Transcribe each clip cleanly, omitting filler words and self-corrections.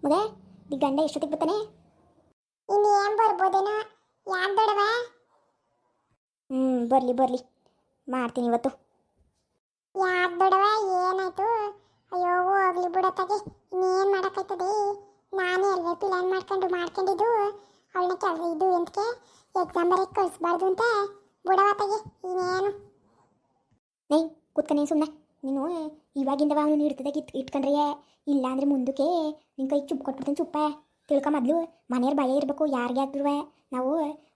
ಮಗ ಈ ಗಂಡ ಎಷ್ಟೊತ್ತಿಗೆ ಬರ್ತಾನೆ? ಇನ್ನು ಏನ್ ಬರ್ಬೋದೇನೋ. ಯಾಕೆ ದೊಡವ? ಬರಲಿ ಬರಲಿ, ಮಾಡ್ತೀನಿ ಇವತ್ತು. ಯಾಕೆ ದೊಡವ, ಏನಾಯ್ತು? ಅಯ್ಯೋ ಹೋಗ್ಲಿ ಬಿಡತ್ತಾಗೆ, ಇನ್ನೇನು ಮಾಡೋಕ್ಕಾಯ್ತದೆ. ನಾನೇ ಅಲ್ವೇ ಪ್ಲಾನ್ ಮಾಡ್ಕೊಂಡಿದ್ದು ಅವಳನ್ನ ಕೆಲಸ ಇದು ಎಂತಕ್ಕೆ ಎಕ್ಸಾಮ್ ಬರೀ ಕಳಿಸ್ಬಾರ್ದು ಅಂತ ಬಿಡವತ್ತಾಗೆ. ಇನ್ನೇನು ನೈ ಕೂತ್ಕನೇ ಸುಮ್ಮನೆ. ನೀನು ಇವಾಗಿಂದವ ಅವನು ಇಡ್ತದಾಗ ಇಟ್ಕೊಂಡ್ರೆ ಇಲ್ಲ ಅಂದರೆ ಮುಂದಕ್ಕೆ ನಿನ್ನ ಕೈ ಚುಪ್ ಕೊಟ್ಬಿಡ್ತೀನಿ. ಚುಪ್ಪ ತಿಳ್ಕೊ. ಮೊದಲು ಮನೆಯವ್ರ ಭಯ ಇರಬೇಕು ಯಾರಿಗೆ ಆಗ್ಬಿಡುವೆ. ನಾವು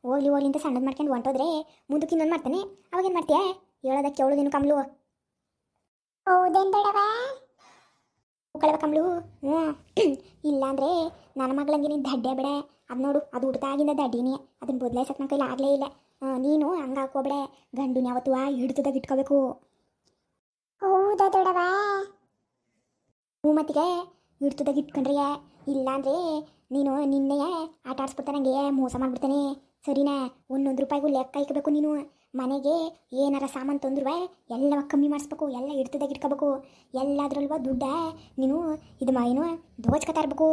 ಹೋಗ್ಲಿ ಹೋಗ್ಲಿ ಅಂತ ಸಣ್ಣದು ಮಾಡ್ಕೊಂಡು ಹೊಂಟೋದ್ರೆ ಮುಂದಕ್ಕೆ ಇನ್ನೊಂದು ಮಾಡ್ತಾನೆ. ಅವಾಗೇನು ಮಾಡ್ತೀಯ? ಹೇಳೋದಕ್ಕೆ ಕೇಳೋದೇನು ಕಮ್ಲು? ಹೌದೇನು ದೊಡವ? ಕಳವ ಕಮ್ಲು. ಇಲ್ಲಾಂದರೆ ನನ್ನ ಮಗಳಂಗೆ ನೀನು ದಡ್ಡೆ ಬೇಡ. ಅದು ನೋಡು, ಅದು ಹುಡ್ತಾಗಿಂದ ದಡ್ಡಿನಿ. ಅದನ್ನು ಬದಲಾಯಿಸಕ್ಕೆ ನನ್ನ ಕೈಲಿ ಆಗಲೇ ಇಲ್ಲ. ನೀನು ಹಂಗೆ ಹಾಕೋಬೇಡ. ಗಂಡುನ ಯಾವತ್ತು ಹಿಡ್ತದಾಗ ಇಟ್ಕೋಬೇಕು. ಹೌದಾ ದೊಡವ? ಮತ್ತಿಗೆ ಹಿಡ್ತದಾಗ ಇಟ್ಕೊಂಡ್ರೆ ಇಲ್ಲಾಂದರೆ ನೀನು ನಿನ್ನೆಯೇ ಆಟ ಆಡಿಸ್ಬಿಡ್ತಾನೆ, ನನಗೆ ಮೋಸ ಮಾಡಿಬಿಡ್ತಾನೆ. ಸರಿನಾ? 1 ರೂಪಾಯಿಗೂ ಲೆಕ್ಕ ಇಕ್ಕಬೇಕು. ನೀನು ಮನೆಗೆ ಏನಾರ ಸಾಮಾನು ತಂದ್ರೂ ಎಲ್ಲ ಕಮ್ಮಿ ಮಾಡಿಸ್ಬೇಕು. ಎಲ್ಲ ಹಿಡ್ತದಾಗ ಇಟ್ಕೋಬೇಕು. ಎಲ್ಲದ್ರಲ್ವ ದುಡ್ಡ ನೀನು ಇದು ಏನು ದೋಚ್ಕೊತಾ ಇರ್ಬೇಕು.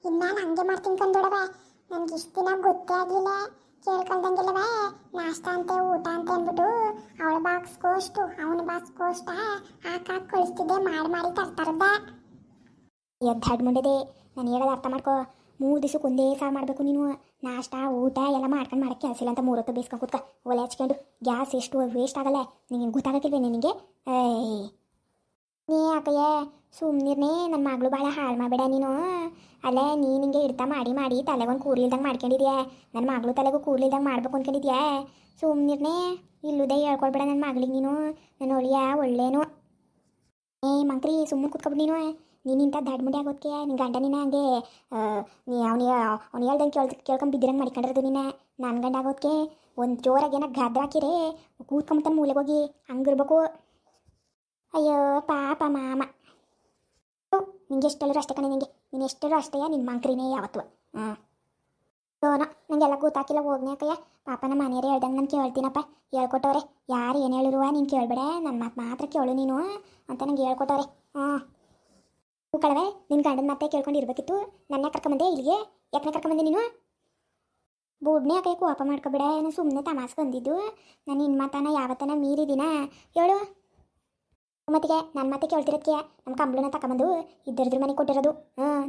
ಇನ್ನು ನಾನು ಹಂಗೆ ಮಾಡ್ತೀನಿ ಕಂದೊಡವ. ನನಗೆ ಇಷ್ಟು ದಿನ ಗೊತ್ತೇ ಆಗಲಿಲ್ಲ. ಕೇಳ್ಕೊಳ್ದಂಗೆಲ್ಲವ ನಾಷ್ಟ ಅಂತೆ ಊಟ ಅಂತ ಅಂದ್ಬಿಟ್ಟು ಅವಳ ಬಾಕ್ಸ್ಗೋಷ್ಟು ಅವನ ಬಾಕ್ಸ್ಗೋಷ್ಟ ಹಾಕಿ ಕಳಿಸ್ತಿದ್ದೆ. ಮಾಡಿ ತರ್ತಾರದ ಎದ್ದಾಡ್ ಮುಂಡೆದೆ. ನಾನು ಹೇಳೋದು ಅರ್ಥ ಮಾಡ್ಕೊ. 3 ದಿವಸಕ್ಕೆ ಒಂದೇ ಸಾರು ಮಾಡಬೇಕು. ನೀನು ನಾಷ್ಟ ಊಟ ಎಲ್ಲ ಮಾಡ್ಕೊಂಡು ಮಾಡೋಕ್ಕೆ ಕೆಲಸ ಇಲ್ಲ ಅಂತ 3 ಹೊತ್ತು ಬೇಯಿಸ್ಕೊಂಡು ಕೂತ್ಕ. ಒಲೆ ಹಚ್ಕೊಂಡು ಗ್ಯಾಸ್ ಎಷ್ಟು ವೇಸ್ಟ್ ಆಗಲ್ಲ ನಿನಗೆ ಗೊತ್ತಾಗಕ್ಕಿಲ್ವೇ ನಿನಗೆ? ನೀ ಯಾಕಯ್ಯ ಸುಮ್ಮನಿರ್ನೇ. ನನ್ನ ಮಗಳು ಭಾಳ ಹಾಳು ಮಾಡಬೇಡ ನೀನು. ಅಲ್ಲೇ ನೀನು ಹಿಂಗೆ ಇಡ್ತಾ ಮಾಡಿ ತಲೆಗೊಂದು ಕೂರ್ಲಿಲ್ದಂಗೆ ಮಾಡ್ಕೊಂಡಿದ್ಯಾ. ನನ್ನ ಮಗಳು ತಲೆಗೂ ಕೂರ್ಲಿಲ್ದಂಗೆ ಮಾಡ್ಬೇಕು ಅಂದ್ಕೊಂಡಿದ್ಯಾ. ಸುಮ್ಮನಿರ್ನೇ. ಇಲ್ಲುದೇ ಹೇಳ್ಕೊಡ್ಬೇಡ ನನ್ನ ಮಗಳಿಗೆ ನೀನು. ನನ್ನ ಒಳಿಯ ಒಳ್ಳೇನು. ಮಂಕ್ರಿ ಸುಮ್ಮನೆ ಕೂತ್ಕೊಬಿಟ್ಟು ನೀನು ಇಂಥ ದಡ್ಮುಡಿ ಆಗೋದಕ್ಕೆ ನಿನ್ನ ಗಂಡ ನೀನು ಹಂಗೆ ಅವ್ನು ಹೇಳ್ದಂಗೆ ಕೇಳ್ಕೊಂಡು ಬಿದ್ದಿರಂಗೆ ಮಾಡ್ಕೊಂಡಿರೋದು ನೀನು. ನನ್ನ ಗಂಡ ಆಗೋದಕ್ಕೆ ಒಂದು ಜೋರಾಗಿ ಏನೋ ಗದ್ರಾಕಿರೇ ಕೂತ್ಕೊಂಬಿಡ್ತಾನೆ ಮೂಲೆಗೆ ಹೋಗಿ. ಹಂಗಿರ್ಬೇಕು. ಅಯ್ಯೋ ಪಾಪ ಮಾಮ. ನಿಂಗೆ ಎಷ್ಟೆಲ್ಲರೂ ಅಷ್ಟೇ ಕಣೆ. ನೀನು ಎಷ್ಟೆಲ್ಲರೂ ಅಷ್ಟೇ. ನಿನ್ನ ಮಂಕ್ರಿನೇ ಯಾವತ್ತು. ಏನೋ ನನಗೆಲ್ಲ ಗೊತ್ತಾಕಿಲ್ಲ. ಹೋಗ್ನೇ ಅಕ್ಕಯ್ಯ. ಪಾಪ ನಮ್ಮ ಮನೆಯವರೇ ಹೇಳ್ದಂಗೆ ನಾನು ಕೇಳ್ತೀನಪ್ಪ. ಹೇಳ್ಕೊಟ್ಟವ್ರೆ. ಯಾರು ಏನು ಹೇಳಿರುವ ನೀನು ಕೇಳಬೇಡ, ನನ್ನ ಮಾತು ಮಾತ್ರ ಕೇಳು ನೀನು ಅಂತ ನಂಗೆ ಹೇಳ್ಕೊಟ್ಟವ್ರೆ. ಕಳವೆ ನಿನ್ನ ಗಂಡನ ಮತ್ತೆ ಕೇಳ್ಕೊಂಡು ಇರಬೇಕಿತ್ತು. ನನ್ನ ಕರ್ಕೊಂಬಂದೆ ಇಲ್ಲಿಗೆ. ಯಾಕೆ ಕರ್ಕೊಂಬಂದೆ ನೀನು? ಬೂಡ್ನೇ ಅಕ್ಕ ಕೋಪ ಮಾಡ್ಕೊಬೇಡ. ನಾನು ಸುಮ್ಮನೆ ತಮಾಸ್ಗೆ ಬಂದಿದ್ದು. ನಾನು ನಿನ್ನ ಮಾತನ ಯಾವತ್ತನ ಮೀರಿದಿನ ಹೇಳು. ಮತ್ತಿಗೆ ನನ್ನ ಮಾತೆ ಕೇಳ್ತಿರೋದಕ್ಕೆ ನಮ್ಮ ಕಂಬ್ಳನ್ನ ತಗೊಂಬಂದು ಇದ್ದರದ್ರ ಮನೆಗೆ ಕೊಟ್ಟಿರೋದು.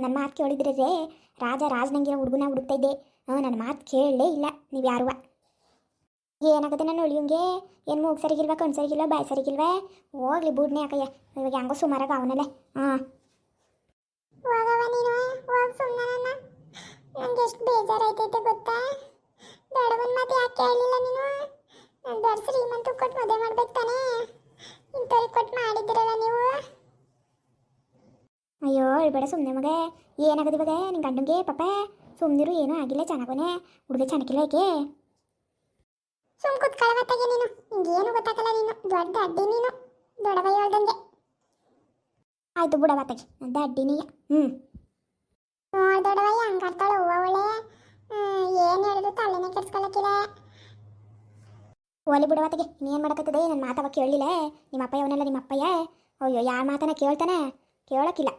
ನನ್ನ ಮಾತು ಕೇಳಿದ್ರೆ ರಾಜನಂಗಿರೋ ಹುಡುಗನ ಹುಡುಕ್ತಾ ಇದ್ದೆ. ನನ್ನ ಮಾತು ಕೇಳಲೇ ಇಲ್ಲ ನೀವು ಯಾರುವ. ಏನಾಗುತ್ತೆ ನನ್ನ ಒಳಿಯಂಗೆ? ಏನು ಮೂಗು ಸರಿಗಿಲ್ವ, ಕಣ್ಣು ಸರಿಗಿಲ್ವ, ಬಾಯಿ ಸರಿಗಿಲ್ವ? ಹೋಗ್ಲಿ ಬೂಡ್ನೇ ಅಕ್ಕಯ್ಯ. ಇವಾಗ ಹೆಂಗೋ ಸುಮಾರಾಗ ಅವನಲ್ಲ. ಹೋಗವ ನೀನು, ಹೋಗಿ ಸುಮ್ಮನೆ. ನನಗೆ ಎಷ್ಟು ಬೇಜಾರಾಯ್ತೈತೆ ಗೊತ್ತಾ? ದೊಡ್ಡವನ ಮಾತು ಯಾಕೆ ಕೇಳಲಿಲ್ಲ ನೀನು? ನಾನು ದೊಡ್ಡ ಶ್ರೀಮಂತ ಕೊಟ್ಟು ಮದುವೆ ಮಾಡ್ಬೇಕು ತಾನೇ? ಇಂಥವ್ರಿಗೆ ಕೊಟ್ಟು ಮಾಡಿದ್ದೀರಲ್ಲ ನೀವು. ಅಯ್ಯೋ ಹೇಳ್ಬೇಡ ಸುಮ್ಮನೆ ಮಗ. ಏನಾಗದು ಇವಾಗ ನಿನ್ನ ಗಂಡಂಗೆ? ಪಾಪ ಸುಮ್ಮನಿರು, ಏನೂ ಆಗಿಲ್ಲ. ಚೆನ್ನಾಗವನೇ ಹುಡುಗ. ಚೆನ್ನಾಗಿಲ್ಲ ಏಕೆ? ಸುಮ್ ಕೂತ್ಕೊಳ್ಳವತ್ತಾಗೆ ನೀನು. ನಿಂಗೇನು ಗೊತ್ತಾಗಲ್ಲ. ನೀನು ದೊಡ್ಡ ಅಡ್ಡಿ. ನೀನು ದೊಡ್ಡವ ಹೇಳ್ದಂಗೆ. ಆಯಿತು ಬಿಡವತ್ತಾಗೆ ದಡ್ಡಿನಿಯ. ದೊಡ್ಡವ ಹಂಗಾಡ್ತಾಳೆ ಹೂವ ಒಳ್ಳೆ. ಏನು ಹೇಳಿದ್ರು ತಲೆನೇ ಕೆಡ್ಸ್ಕೊಳಕ್ಕಿಲ್ಲ. ಒಲಿ ಬಿಡವತ್ತಾಗೆ ಇನ್ನೇನು ಮಾಡೋಕ್ಕತ್ತದೆ? ನನ್ನ ಮಾತವ ಕೇಳಲಿಲ್ಲ. ನಿಮ್ಮ ಅಪ್ಪಯ್ಯ ಅವನೆಲ್ಲ ನಿಮ್ಮ ಅಪ್ಪಯ್ಯ. ಅಯ್ಯೋ ಯಾರ ಮಾತನ ಕೇಳ್ತಾನೆ? ಕೇಳೋಕ್ಕಿಲ್ಲ.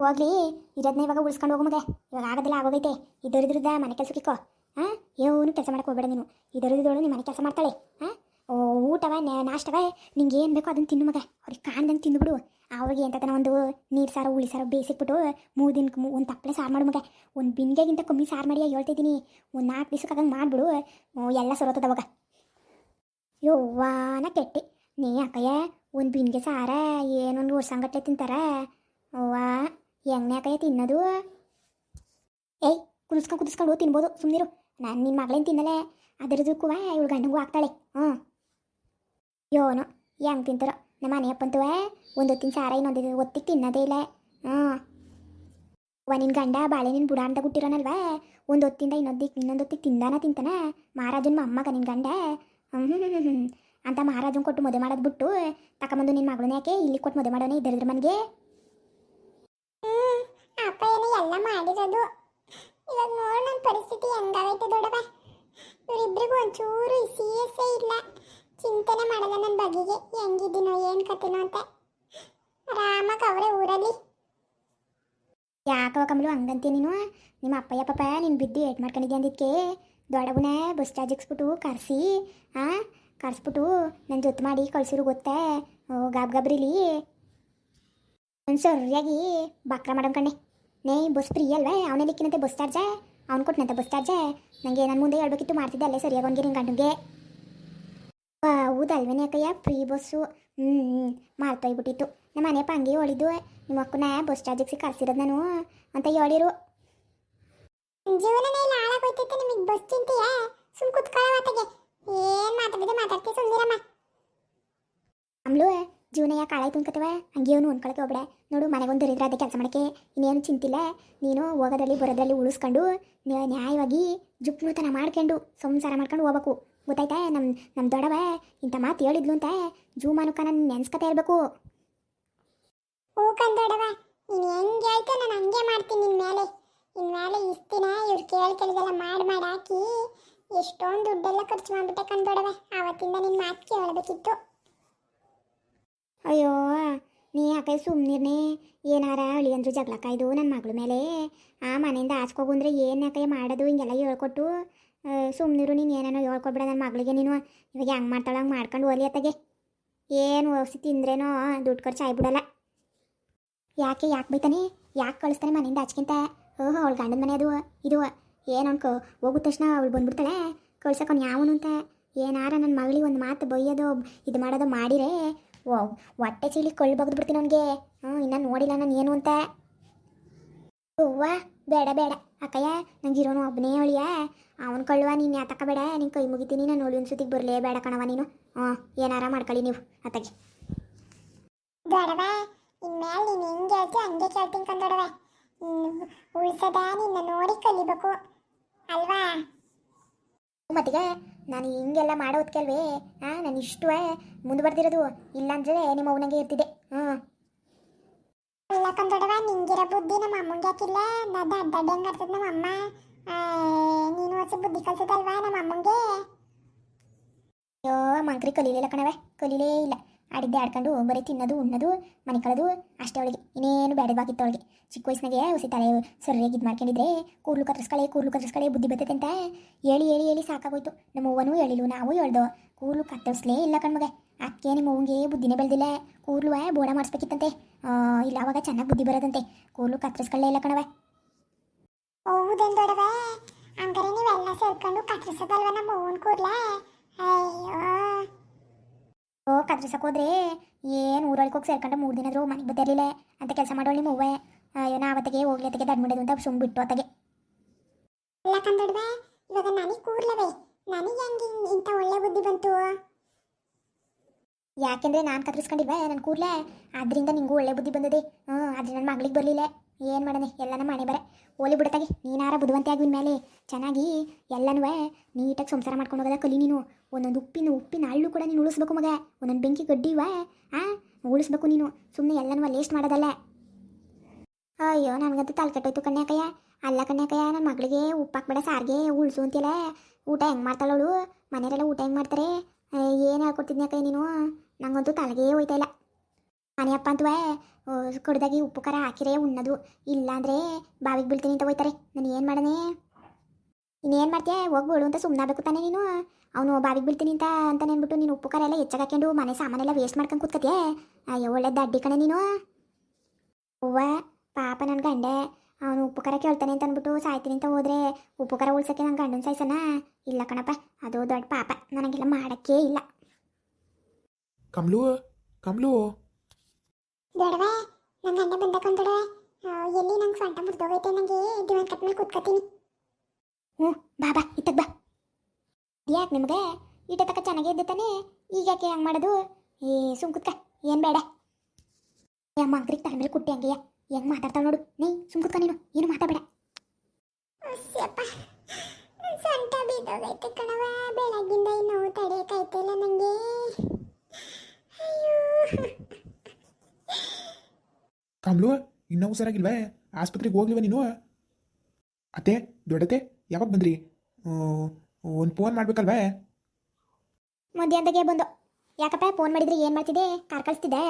ಹೋಗ್ಲಿ ಇರೋದನ್ನ ಇವಾಗ ಉಳಿಸ್ಕೊಂಡು ಹೋಗು ಮಗ. ಇವಾಗ ಆಗೋದಿಲ್ಲ, ಆಗೋಗೈತೆ. ಇದರಿದ್ರದ ಮನೆ ಕೆಲಸಕ್ಕಿಕ್ಕೋ. ಏನು ಕೆಲಸ ಮಾಡಕ್ಕೆ ಹೋಗಬೇಡ ನೀನು. ಇದರಿದ್ದೋಳು ನಿಮ್ಮ ಮನೆ ಕೆಲಸ ಮಾಡ್ತಾಳೆ. ಊಟವ ನಾಷ್ಟವ ನಿಂಗೆ ಏನು ಬೇಕೋ ಅದನ್ನು ತಿನ್ನು ಮಗ. ಅವ್ರಿಗೆ ಕಾಣ್ದಂಗೆ ತಿಂದುಬಿಡು. ಅವ್ರಿಗೆ ಎಂತನ ಒಂದು ನೀರು ಸಾರು ಹುಳಿ ಸಾರು ಬೇಯಿಸಿಕ್ಬಿಟ್ಟು 3 ದಿನಕ್ಕೆ ಒಂದು ತಪ್ಪಲೆ ಸಾರು ಮಾಡು ಮಗ. ಒಂದು ಬಿನ್ಗೆಗಿಂತ ಕಮ್ಮಿ ಸಾರು ಮಾಡಿ ಹೇಳ್ತಿದ್ದೀನಿ. ಒಂದು 4 ದಿವ್ಸಕ್ಕೆ ಹಂಗೆ ಮಾಡಿಬಿಡು. ಎಲ್ಲ ಸರೋತದವಾಗ. ಯವ್ವಾನ ಕೆಟ್ಟಿ ನೀ ಅಕ್ಕಯ್ಯ. ಒಂದು ಬಿನ್ಗೆ ಸಾರ ಏನೊಂದು ವರ್ಷಂಗಟ್ಲೆ ತಿಂತಾರ. ಅವ್ವ ಹೆಂಗನೆ ಅಕ್ಕಯ್ಯ ತಿನ್ನೋದು? ಏಯ್ ಕುದಿಸ್ಕೊಂಡು ತಿನ್ಬೋದು. ಸುಮ್ಮನಿರು. ನಾನು ನಿನ್ನ ಮಗಳೇನು ತಿನ್ನಲೆ. ಅದರದಕ್ಕೂ ಇವಳು ಗಂಡಂಗೂ ಆಗ್ತಾಳೆ. ಯೋನು ಹೆಂಗೆ ತಿಂತಾರೋ. ನಮ್ಮ ಮನೆಯಪ್ಪಂತುವ ಒಂದು ಹೊತ್ತಿನ ಸಾರ ಇನ್ನೊಂದು ಹೊತ್ತಿಗೆ ತಿನ್ನೋದೇ ಇಲ್ಲ. ನಿನ್ನ ಗಂಡ ಬಾಳೆ ನಿನ್ನ ಬುಡ ಅಂತ ಹುಟ್ಟಿರೋನಲ್ವಾ? ಒಂದು ಹೊತ್ತಿಂದ ಇನ್ನೊಂದು ಹೊತ್ತಿಗೆ ತಿಂತಾನ. ಮಹಾರಾಜನ ಮೊಮ್ಮಗ ನಿನ್ನ ಗಂಡ. ಅಂತ ಮಹಾರಾಜನ್ ಕೊಟ್ಟು ಮದುವೆ ಮಾಡೋದು ಬಿಟ್ಟು ತಗೊಂಬಂದು ನಿನ್ನ ಮಗಳನ್ನ ಯಾಕೆ ಇಲ್ಲಿ ಕೊಟ್ಟು ಮದುವೆ ಮಾಡೋಣ ಇದ್ದರಿದ್ರ ಮನೆಗೆ? ಅಪ್ಪ ಏನೋ ಎಲ್ಲ ಮಾಡಿರೋದು. ಇವಾಗ ನೋಡು ನನ್ನ ಪರಿಸ್ಥಿತಿ ಹೆಂಗಾಗೈತೆ ದೊಡ್ಡವ. ಇವರಿಬ್ಬರಿಗೂ ಒಂಚೂರು ಸಿಎಸ್ಸೇ ಇಲ್ಲ. ಚಿಂತನೆ ಮಾಡಲ್ಲ ನನ್ನ ಬಗೆಗೆ. ಹೆಂಗಿದ್ದೀನೋ ಏನು ಕತೆನೋ ಅಂತ. ಆರಾಮಾಗಿ ಅವರೇ ಊರಲ್ಲಿ ಯಾಕವ ಕಮಲು ಹಂಗಂತೀಯ ನೀನು? ನಿಮ್ಮ ಅಪ್ಪಯ್ಯ ಪಾಪ ನೀನು ಬಿದ್ದು ಏಟ್ ಮಾಡ್ಕೊಂಡಿದ್ದೆ ಅಂದಿದ್ದಕ್ಕೆ ದೊಡ್ಡವನೇ ಬಸ್ ಚಾರ್ಜ್ ಇಕ್ಸ್ಬಿಟ್ಟು ಕರೆಸಿ ಕರ್ಸ್ಬಿಟ್ಟು ನನ್ನ ಜೊತೆ ಮಾಡಿ ಕಳ್ಸಿರು ಗೊತ್ತೇ? ಗಾಬ್ರಿಲಿ ಒಂದು ಸರಿಯಾಗಿ ಬಕ್ರ ಮಾಡಂಕಣ್ಣೆ. ನೇ ಬಸ್ ಫ್ರೀ ಅಲ್ವೇ? ಅವನೇ ಲಿಕ್ಕಿನಂತೆ ಬಸ್ ಚಾರ್ಜ, ಅವ್ನು ಕೊಟ್ಟನಂತೆ ಬಸ್ ಚಾರ್ಜ. ನನಗೆ ನನ್ನ ಮುಂದೆ ಹೇಳ್ಬೇಕಿತ್ತು, ಮಾಡ್ತಿದ್ದೆ ಅಲ್ಲೇ ಸರಿಯಾಗಿ ಅವನಿಗೆ ನಿನ್ನ ಗಂಟುಗೆ. ಹೌದಲ್ವೇನೆ ಅಕ್ಕಯ್ಯ, ಫ್ರೀ ಬಸ್ಸು. ಮಾರ್ತೋಗ್ಬಿಟ್ಟಿತ್ತು. ನಮ್ಮ ಮನೆ ಪಂಗಿ ಹೊಳಿದ್ದು ನಿಮ್ಮ ಅಕ್ಕನ ಬಸ್ ಚಾರ್ಜಿಗೆ ಕರ್ಸಿರೋದು ನಾನು ಅಂತ ಹೇಳಿರು. ಜೀವನನೇ ಇಲ್ಲ ಹಾಳಾಗೋಯ್ತೈತೆ ನಿಮಗೆ ಬಸ್ ಚಿಂತೆಯಾ? ಸುಮ್ ಕುತ್ಕೊಳ್ಳೋವತ್ತಿಗೆ ಏನು ಮಾತಾಡ್ತೀವಿ ಸುಮ್ಮನಿರಮ್ಮ. ಆಮ್ಲು ಜೀವನ ಯಾಕೆ ಹಾಳಾಯ್ತು ಅನ್ಕೋತವ? ಹಂಗೆ ಅವನು ಅನ್ಕೊಳಕ್ಕೆ ಹೋಗ್ಬೇಡ. ನೋಡು, ಮನೆಗೊಂದು ದರಿದ್ರ ಅದೇ ಕೆಲಸ ಮಾಡೋಕ್ಕೆ ಇನ್ನೇನು ಚಿಂತಿಲ್ಲ. ನೀನು ಹೋಗೋದ್ರಲ್ಲಿ ಬರೋದ್ರಲ್ಲಿ ಉಳಿಸ್ಕೊಂಡು ನ್ಯಾಯವಾಗಿ ಜುಪ್ನೂತನ ಮಾಡ್ಕೊಂಡು ಸಂಸಾರ ಮಾಡ್ಕೊಂಡು ಹೋಗ್ಬೇಕು, ಗೊತ್ತಾಯ್ತಾ? ನಮ್ಮ ದೊಡ್ಡವ ಇಂಥ ಮಾತು ಹೇಳಿದ್ಲು ಅಂತ ಜೂಮಾನುಕ ನಾನು ನೆನ್ಸ್ಕೊತಾ ಇರಬೇಕು. ಹೂಕಂದೊಡವ, ನೀನು ಹೆಂಗೆ ಹೇಳ್ತು ನಾನು ಹಂಗೆ ಮಾಡ್ತೀನಿ. ಇನ್ಮೇಲೆ ಇಷ್ಟಿನ ಇವ್ರು ಕೇಳಿದೆಲ್ಲ ಮಾಡಿ ಹಾಕಿ ಎಷ್ಟೊಂದು ದುಡ್ಡೆಲ್ಲ ಖರ್ಚು ಮಾಡಿಬಿಟ್ಟೆ ಕಂದೊಡವ. ಆವತ್ತಿಂದ ನಿನ್ನ ಮಾತು ಕೇಳಬೇಕಿತ್ತು. ಅಯ್ಯೋ, ನೀ ಯಾಕೆ ಸುಮ್ಮನಿರ್ನೇ? ಏನಾರ ಅಳಿ ಅಂದ್ರು ಜಗಳ ಕಾಯ್ದು ನನ್ನ ಮಗಳ ಮೇಲೆ. ಆ ಮನೆಯಿಂದ ಆಚ್ಕೋಗಂದ್ರೆ ಏನು ಯಾಕೆ ಮಾಡೋದು? ಹಿಂಗೆಲ್ಲ ಹೇಳ್ಕೊಟ್ಟು ಸುಮ್ಮನಿರು. ನೀನು ಏನೇನೋ ಹೇಳ್ಕೊಡ್ಬೇಡ ನನ್ನ ಮಗಳಿಗೆ. ನೀನು ಇವಾಗ ಹೆಂಗೆ ಮಾಡ್ತಾಳೆ ಹಂಗೆ ಮಾಡ್ಕೊಂಡು ಹೋಲಿ ಅತ್ತಗೆ. ಏನು ಔಷಧಿ ತಿಂದ್ರೇನೋ ದುಡ್ಡು ಖರ್ಚು ಆಗ್ಬಿಡಲ್ಲ. ಯಾಕೆ ಬೈತಾನೆ? ಯಾಕೆ ಕಳಿಸ್ತಾನೆ ಮನೆಯಿಂದ ಆಚ್ಕಿಂತ? ಅವಳು ಗಂಡನ ಮನೆ ಅದು ಇದು ಏನು ಅನ್ಕೋ ಹೋಗಿದ ತಕ್ಷಣ ಅವಳು ಬಂದ್ಬಿಡ್ತಾಳೆ ಕಳ್ಸೋಕೊಂಡು ಯಾವನು ಅಂತ. ಏನಾರ ನನ್ನ ಮಗಳಿಗೆ ಒಂದು ಮಾತು ಬೈಯೋದು ಇದು ಮಾಡೋದು ಮಾಡಿರೆ ಹೊಟ್ಟೆ ಚೀಲಿ ಕಳ್ಳು ಬಗ್ದು ಬಿಡ್ತೀನಿ ಅವನಿಗೆ. ಇನ್ನು ನೋಡಿಲ್ಲ ನಾನು ಏನು ಅಂತ. ಹೂವ ಬೇಡ ಅಕ್ಕಯ್ಯ, ನಂಗೆ ಇರೋನು ಒಬ್ಬನೇ ಅಳಿಯ. ಅವನು ಕಳ್ಳುವ, ನೀನು ಯಾತಕ್ಕ ಬೇಡ, ನೀನು ಕೈ ಮುಗಿತೀನಿ. ನಾನು ನೋಡಿ ಒಂದು ಸುತ್ತಿಗೆ ಬರಲೇ ಬೇಡ ಕಣವ ನೀನು. ಏನಾರ ಮಾಡ್ಕೊಳ್ಳಿ ನೀವು ಅತ್ತಗೆ. ದೊಡವ, ಇನ್ಮೇಲೆ ನೀನು ಹೆಂಗೆ ಹೇಳ್ತೀವಿ ಹಂಗೆ ಕೇಳ್ತೀನಿ ಕಂದೊಡವ. ಉಳಿಸದ ನಿನ್ನ ನೋಡಿ ಕಲಿಬೇಕು ಅಲ್ವಾ? ಮತ್ತೀಗ ನಾನು ಹಿಂಗೆಲ್ಲ ಮಾಡೋ ಹೊತ್ಕಲ್ವೇ ನಾನು ಇಷ್ಟುವೇ ಮುಂದುವರೆದಿರೋದು. ಇಲ್ಲಾಂದ್ರೆ ನಿಮ್ಮ ಅವನಿಗೆ ಇರ್ತಿದ್ದೆ. ಅಲ್ಲ ಕಂದೊಡವ, ನಿಂಗಿರೋ ಬುದ್ಧಿ ನಮ್ಮ ಅಮ್ಮಂಗೆ ಹಾಕಿಲ್ಲ. ದಡ್ಡಂಗೆ ಆಡ್ತದ ನಮ್ಮ ಅಮ್ಮ. ನೀನು ಹೊಸ ಬುದ್ಧಿ ಕಲ್ಸದಲ್ವಾ ನಮ್ಮ ಅಮ್ಮಂಗೆ? ಅಯ್ಯೋ, ಮಂಕ್ರಿ ಕಲೀಲಿಲ್ಲ ಕಣವೆ, ಕಲೀಲೇ ಇಲ್ಲ. ಆಡಿದ್ದೆ ಆಡ್ಕೊಂಡು ಬರೀ ತಿನ್ನೋದು ಉಣ್ಣೋದು ಮನೆ ಕಳೆದು ಅಷ್ಟೇ ಅವಳಿಗೆ. ಇನ್ನೇನು ಬೇಡವಾಗಿತ್ತು ಅವಳಿಗೆ. ಚಿಕ್ಕ ವಯಸ್ಸಿನಾಗೆ ಹೊಸಿ ತಲೆ ಸರಿಯಾಗಿ ಇದು ಮಾಡ್ಕೊಂಡಿದ್ರೆ ಕೂರ್ಲು ಕತ್ತರಿಸ್ಕಳೆ ಬುದ್ಧಿ ಬರ್ತೈತೆ ಅಂತ ಹೇಳಿ ಸಾಕಾಗೋಯ್ತು. ನಮ್ಮ ಅವ್ವನೂ ಹೇಳಿಲ್ಲ, ನಾವು ಹೇಳ್ದೋ ಕೂರ್ಲು ಕತ್ತರಿಸ್ಲೇ ಇಲ್ಲ ಕಣ್ಮಗೆ. ಅದಕ್ಕೆ ನಿಮ್ಮ ಅವ್ವನಿಗೆ ಬುದ್ಧಿನೇ ಬೆಳೆದಿಲ್ಲ. ಕೂರ್ಲು ಬೋಡ ಮಾಡಿಸ್ಬೇಕಿತ್ತಂತೆ. ಇಲ್ಲ ಅವಾಗ ಚೆನ್ನಾಗಿ ಬುದ್ಧಿ ಬರೋದಂತೆ. ಕೂರ್ಲು ಕತ್ತರಿಸ್ಕೊಳ್ಳೇ ಇಲ್ಲ ಕಣವೆ. ಹೌದೇನು ದೊಡವ? ಹಂಗಾರೆ ನೀವೆಲ್ಲ ಸೇರ್ಕೊಂಡು ಕತ್ತರಿಸೋದಲ್ವ ನಮ್ಮ ಅವ್ವನ ಕೂರ್ಲ? ಅಯ್ಯೋ, ಕತ್ತರಿಸಕ್ಕೆ ಹೋದ್ರೆ ಏನು ಊರೊಳಗೆ ಹೋಗಿ ಸೇರ್ಕೊಂಡು 3 ದಿನ ಆದರೂ ಮನೆಗೆ ಬತ್ತಿರಲಿಲ್ಲ ಅಂತ ಕೆಲಸ ಮಾಡೋಳು ನಿಮ್ಮ ಅವ್ವೆ. ಏನೋ ಆವತ್ತಿಗೆ ಹೋಗ್ಲಿ ಅತ್ತಿಗೆ ದಡ್ಮುಡೋದು ಅಂತ ಸುಮ್ಮ ಬಿಟ್ಟು ಅತ್ತಗೆ. ಇಲ್ಲ ಕಂದೊಡವ, ಇವಾಗ ನನಗೆ ಕೂರ್ಲವೇ, ನನಗೆ ಹೆಂಗೆ ಇಂಥ ಒಳ್ಳೆ ಬುದ್ಧಿ ಬಂತು? ಯಾಕೆಂದರೆ ನಾನು ಕತ್ತರಿಸ್ಕೊಂಡಿಲ್ವ ನನ್ನ ಕೂರ್ಲೆ, ಅದರಿಂದ ನಿಂಗೂ ಒಳ್ಳೆ ಬುದ್ಧಿ ಬಂದದೆ. ಆದರೆ ನನ್ನ ಮಗಳಿಗೆ ಬರಲಿಲ್ಲ. ಏನು ಮಾಡೋಣ, ಎಲ್ಲ ನಮ್ಮ ಮನೆ ಬರ ಓಲಿ ಬಿಡತ್ತಾಗಿ. ನೀನಾರ ಬುದ್ಧಿವಂತೆ ಆಗಿನ ಮೇಲೆ ಚೆನ್ನಾಗಿ ಎಲ್ಲನೂ ನೀಟಾಗಿ ಸಂಸಾರ ಮಾಡ್ಕೊಂಡು ಹೋಗೋದ ಕಲಿ ನೀನು. ಒಂದೊಂದು ಉಪ್ಪಿನ ಹಳ್ಳು ಕೂಡ ನೀನು ಉಳಿಸ್ಬೇಕು ಮಗ. ಒಂದೊಂದು ಬೆಂಕಿ ಗಡ್ಡಿವ ಉಳಿಸ್ಬೇಕು ನೀನು. ಸುಮ್ಮನೆ ಎಲ್ಲನೂ ವೇಸ್ಟ್ ಮಾಡೋದಲ್ಲ. ಅಯ್ಯೋ, ನನಗಂತೂ ತಲೆ ಕೆಟ್ಟೋಯ್ತು ಕನ್ಯಾಕಯ್ಯ. ಅಲ್ಲ ಕನ್ಯಾಕಯ್ಯ, ನನ್ನ ಮಗಳಿಗೆ ಉಪ್ಪು ಹಾಕ್ಬೇಡ ಸಾರಿಗೆ ಉಳಿಸು ಅಂತಿಲ್ಲ. ಊಟ ಹೆಂಗೆ ಮಾಡ್ತಾಳವಳು? ಮನೆಯಲ್ಲೆಲ್ಲ ಊಟ ಹೆಂಗೆ ಮಾಡ್ತಾರೆ? ಏನು ಹೇಳ್ಕೊಡ್ತಿದ್ನ್ಯಾಕಯ್ಯ ನೀನು? ನಂಗಂತೂ ತಲೆಗೇ ಹೋಯ್ತಾ ಇಲ್ಲ. ಮನೆಯಪ್ಪ ಅಂತವೇ ಕಡ್ದಾಗಿ ಉಪ್ಪು ಖಾರ ಹಾಕಿರೇ ಉಣ್ಣೋದು, ಇಲ್ಲಾಂದರೆ ಬಾವಿಗೆ ಬೀಳ್ತೀನಿ ಅಂತ ಹೋಯ್ತಾರೆ. ನಾನು ಏನು ಮಾಡನೆ? ಇನ್ನೇನು ಮಾಡ್ತೀಯ? ಹೋಗ್ಬೋಳು ಅಂತ ಸುಮ್ಮನಾಗಬೇಕು ತಾನೇ ನೀನು. ಅವನು ಬಾವಿಗೆ ಬೀಳ್ತೀನಿ ಅಂತ ನೆನ್ಬಿಟ್ಟು ನೀನು ಉಪ್ಪು ಖಾರ ಎಲ್ಲ ಹೆಚ್ಚಾಗಿ ಹಾಕ್ಕೊಂಡು ಮನೆ ಸಾಮಾನೆಲ್ಲ ವೇಸ್ಟ್ ಮಾಡ್ಕೊಂಡು ಕೂತ್ಕತಿಯೇ? ಅಯ್ಯೋ, ಒಳ್ಳೆ ದಡ್ಡಿ ಕಣೆ ನೀನು. ಅವ್ವ ಪಾಪ ನನ್ನ ಗಂಡ ಅವನು ಉಪ್ಪು ಖಾರ ಕೇಳ್ತಾನೆ ಅಂತ ಅಂದ್ಬಿಟ್ಟು ಸಾಯ್ತೀನಿ ಅಂತ ಹೋದರೆ ಉಪ್ಪು ಖಾರ ಉಳ್ಸೋಕ್ಕೆ ನನ್ನ ಗಂಡನ ಸಾಯ್ಸನ? ಇಲ್ಲ ಕಣಪ್ಪ, ಅದು ದೊಡ್ಡ ಪಾಪ. ನನಗೆಲ್ಲ ಮಾಡೋಕ್ಕೇ ಇಲ್ಲ. ಕಮ್ಲು ದೊಡವ, ನನ್ನ ಗಂಡ ಬಂದ ಕಂದೊಡವ. ಎಲ್ಲಿ ನಂಗೆ ಸೊಂಟ ಮುರಿದೋಗೈತೆ. ನನಗೆ ದಿವಾನ್ ಕಟ್ ಮೇಲೆ ಕೂತ್ಕೊತೀನಿ. ಬಾ ಇತ್ತಕ್ಕೆ ಬಾ. ಯಾಕೆ ನಿಮಗೆ ಈಟ ತಕ್ಕ ಚೆನ್ನಾಗೇ ಇದ್ದೆ ತಾನೆ? ಈಗ ಯಾಕೆ ಹಂಗೆ ಮಾಡೋದು? ಸುಮ್ ಕುತ್ಕ, ಏನು ಬೇಡ. ಮಂಕ್ರಿಗೆ ತಲೆ ಮೇಲೆ ಕುಟ್ಟಿ ಹಂಗೆಯ ಹೆಂಗೆ ಮಾತಾಡ್ತಾಳೆ ನೋಡು. ನೀ ಸುಮ್ ಕುತ್ಕ, ನೀನು ಏನು ಮಾತಾಡಬೇಡ. ಸೊಂಟ ಬಿದ್ದೋಗೈತೆ ಕಣವ. ಬೆಳಗ್ಗಿಂದ ಇನ್ನೂ ತಡೆಯೋಕ್ಕಾಯ್ತಿಲ್ಲ ನನಗೆ. ಅಯ್ಯೋ, ಕಮ್ಲು ಇನ್ನೂ ಹುಷಾರಾಗಿಲ್ವೇ? ಆಸ್ಪತ್ರೆಗೆ ಹೋಗ್ಲಿವ ನೀನು? ಅತ್ತೆ ದೊಡ್ಡತೆ ಯಾವಾಗ ಬಂದ್ರಿ? ಒಂದು ಫೋನ್ ಮಾಡ್ಬೇಕಲ್ವೇ? ಮಧ್ಯಾಹ್ನದಾಗೆ ಬಂದು. ಯಾಕಪ್ಪ ಫೋನ್ ಮಾಡಿದ್ರೆ ಏನು ಮಾಡ್ತಿದ್ದೆ? ಕಾರ್ ಕಳಿಸ್ತಿದ್ದೆ?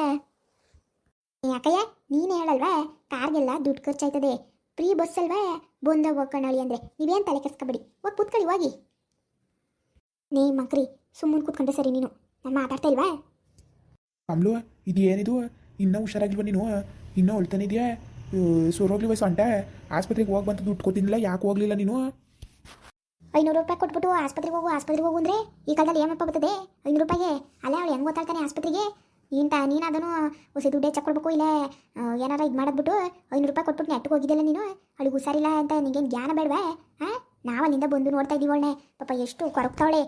ಯಾಕಯ್ಯ ನೀನೇ ಹೇಳಲ್ವಾ? ಕಾರ್ಗೆಲ್ಲ ದುಡ್ಡು ಖರ್ಚಾಯ್ತದೆ. ಫ್ರೀ ಬಸ್ ಅಲ್ವಾ ಬಂದ ಹೋಗ್ಕಣಳಿ ಅಂದರೆ ನೀವೇನು ತಲೆ ಕೆಸ್ಕೊಬೇಡಿ ಹೋಗಿ ಕೂತ್ಕೊಳ್ಳಿ ಹೋಗಿ. ನೀ ಮಕ್ರಿ ಸುಮ್ಮನೆ ಕೂತ್ಕೊಂಡ್ರೆ ಸರಿ ನೀನು, ನಾನು ಮಾತಾಡ್ತಾ ಇಲ್ವಾ? ಕಮಲು ಇದು ಏನಿದು? ಇನ್ನೂ ಹುಷಾರಾಗಿಲ್ವ ನೀನು? ಇನ್ನೂ ಹೊಳ್ತಾನೆ ಇದೆಯಾ? ಸೋರೋಗ್ಲಿವ ಸೊಂಟ ಆಸ್ಪತ್ರೆಗೆ ಹೋಗಿ ಬಂತು ದುಡ್ಡು ಕೊಟ್ಟಿದ್ದಿಲ್ಲ, ಯಾಕೆ ಹೋಗ್ಲಿಲ್ಲ ನೀನು? 500 ರೂಪಾಯಿ ಕೊಟ್ಬಿಟ್ಟು ಆಸ್ಪತ್ರೆಗೆ ಹೋಗು ಅಂದರೆ ಈ ಕಾಲದಲ್ಲಿ ಏನಪ್ಪ ಬರ್ತದೆ 500 ರೂಪಾಯಿಗೆ? ಅಲ್ಲೇ ಅವಳು ಹೆಂಗೆ ಗೊತ್ತಾಗ್ತಾನೆ ಆಸ್ಪತ್ರೆಗೆ? ನೀನು ಅದನ್ನು ಹೊಸ ದುಡ್ಡೇ ಕೊಡ್ಬೇಕು, ಇಲ್ಲ ಏನಾರ ಇದು ಮಾಡಿದ್ಬಿಟ್ಟು 500 ರೂಪಾಯಿ ಕೊಟ್ಬಿಟ್ಟು ನೆಟ್ಟಿಗೆ ಹೋಗಿದ್ದಲ್ಲ ನೀನು. ಅವಳಿಗೆ ಹುಷಾರಿಲ್ಲ ಅಂತ ನಿಂಗೇನು ಜ್ಞಾನ ಬೇಡವಾ? ಹಾಂ, ನಾವು ಅಲ್ಲಿಂದ ಬಂದು ನೋಡ್ತಾ ಇದ್ದೀವಿ. ಒಳ್ಳೆ ಪಾಪ ಎಷ್ಟು ಕೊರಗ್ತಾವಳೆ.